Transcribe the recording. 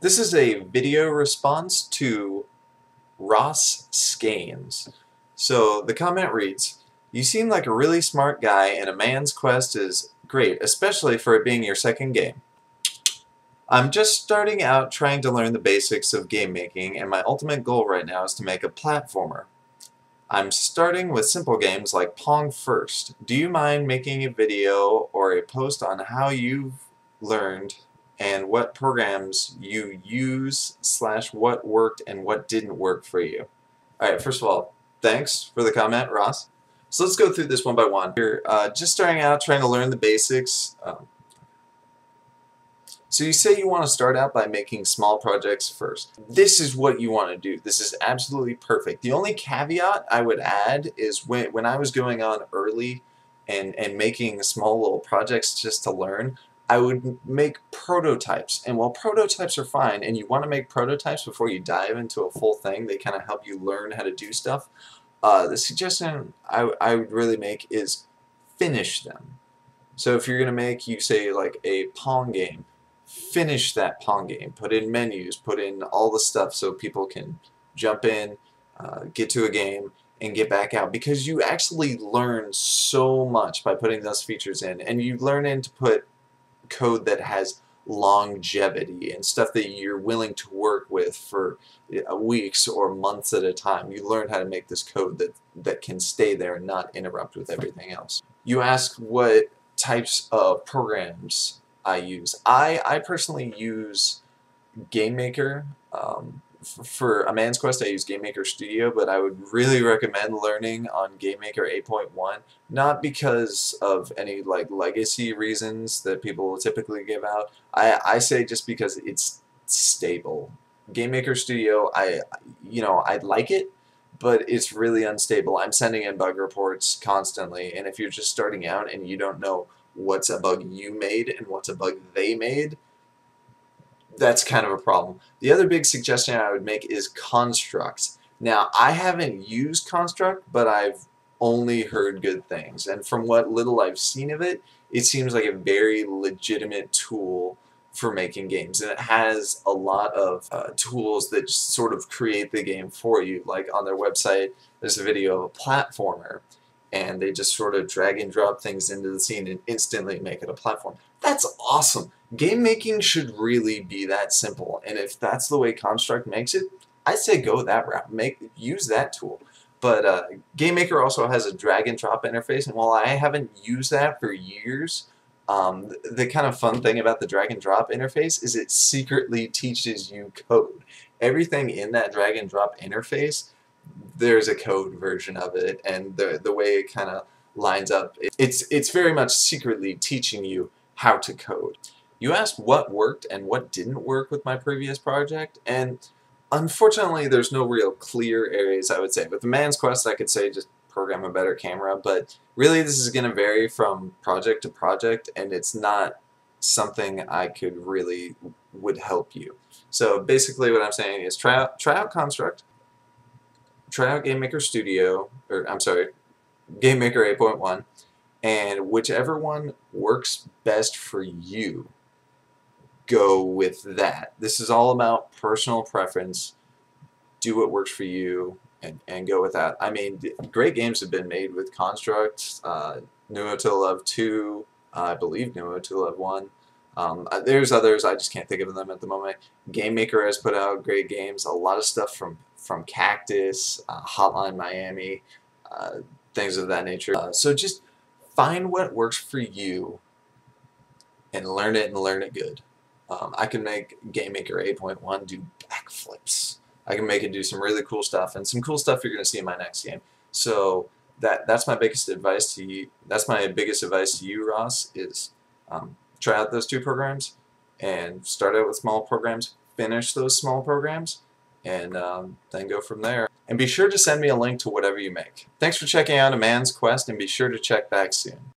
This is a video response to Ross Scanes. So the comment reads, "You seem like a really smart guy and A Man's Quest is great, especially for it being your second game. I'm just starting out trying to learn the basics of game making, and my ultimate goal right now is to make a platformer. I'm starting with simple games like Pong first. Do you mind making a video or a post on how you've learned and what programs you use / what worked and what didn't work for you?" Alright, first of all, thanks for the comment, Ross. So let's go through this one by one. You're just starting out trying to learn the basics. So you say you want to start out by making small projects first. This is what you want to do. This is absolutely perfect. The only caveat I would add is when I was going on early and making small little projects just to learn, I would make prototypes. And while prototypes are fine, and you want to make prototypes before you dive into a full thing, they kind of help you learn how to do stuff. The suggestion I would really make is finish them. So if you're going to make, you say, like a Pong game, finish that Pong game. Put in menus, put in all the stuff so people can jump in, get to a game, and get back out. Because you actually learn so much by putting those features in. And you learn in to put code that has longevity and stuff that you're willing to work with for weeks or months at a time. You learn how to make this code that can stay there and not interrupt with everything else. You ask what types of programs I use. I personally use GameMaker. For A Man's Quest, I use GameMaker Studio, but I would really recommend learning on GameMaker 8.1, not because of any like legacy reasons that people will typically give out. I say just because it's stable. GameMaker Studio, I like it, but it's really unstable. I'm sending in bug reports constantly, and if you're just starting out and you don't know what's a bug you made and what's a bug they made, that's kind of a problem. The other big suggestion I would make is Construct. Now, I haven't used Construct, but I've only heard good things. And from what little I've seen of it, it seems like a very legitimate tool for making games. And it has a lot of tools that just sort of create the game for you. Like on their website, there's a video of a platformer, and they just sort of drag and drop things into the scene and instantly make it a platform. That's awesome. Game making should really be that simple, and if that's the way Construct makes it, I say go that route. Use that tool. But GameMaker also has a drag and drop interface, and while I haven't used that for years, the kind of fun thing about the drag and drop interface is it secretly teaches you code. Everything in that drag and drop interface, there's a code version of it, and the way it kind of lines up, it's very much secretly teaching you how to code. You asked what worked and what didn't work with my previous project, and unfortunately there's no real clear areas I would say. With The Man's Quest, I could say just program a better camera, but really this is going to vary from project to project, and it's not something I could really would help you. So basically what I'm saying is try out Construct, try out GameMaker Studio, or I'm sorry, GameMaker 8.1, and whichever one works best for you, go with that. This is all about personal preference. Do what works for you and go with that. I mean, great games have been made with Construct, Nuo to Love 2, I believe Nuo to Love 1. There's others, I just can't think of them at the moment. GameMaker has put out great games, a lot of stuff from Cactus, Hotline Miami, things of that nature. So just find what works for you and learn it good. I can make GameMaker 8.1 do backflips. I can make it do some really cool stuff, and some cool stuff you're going to see in my next game. So that's my biggest advice to you. That's my biggest advice to you, Ross, is try out those two programs and start out with small programs, finish those small programs, and then go from there. And be sure to send me a link to whatever you make. Thanks for checking out A Man's Quest, and be sure to check back soon.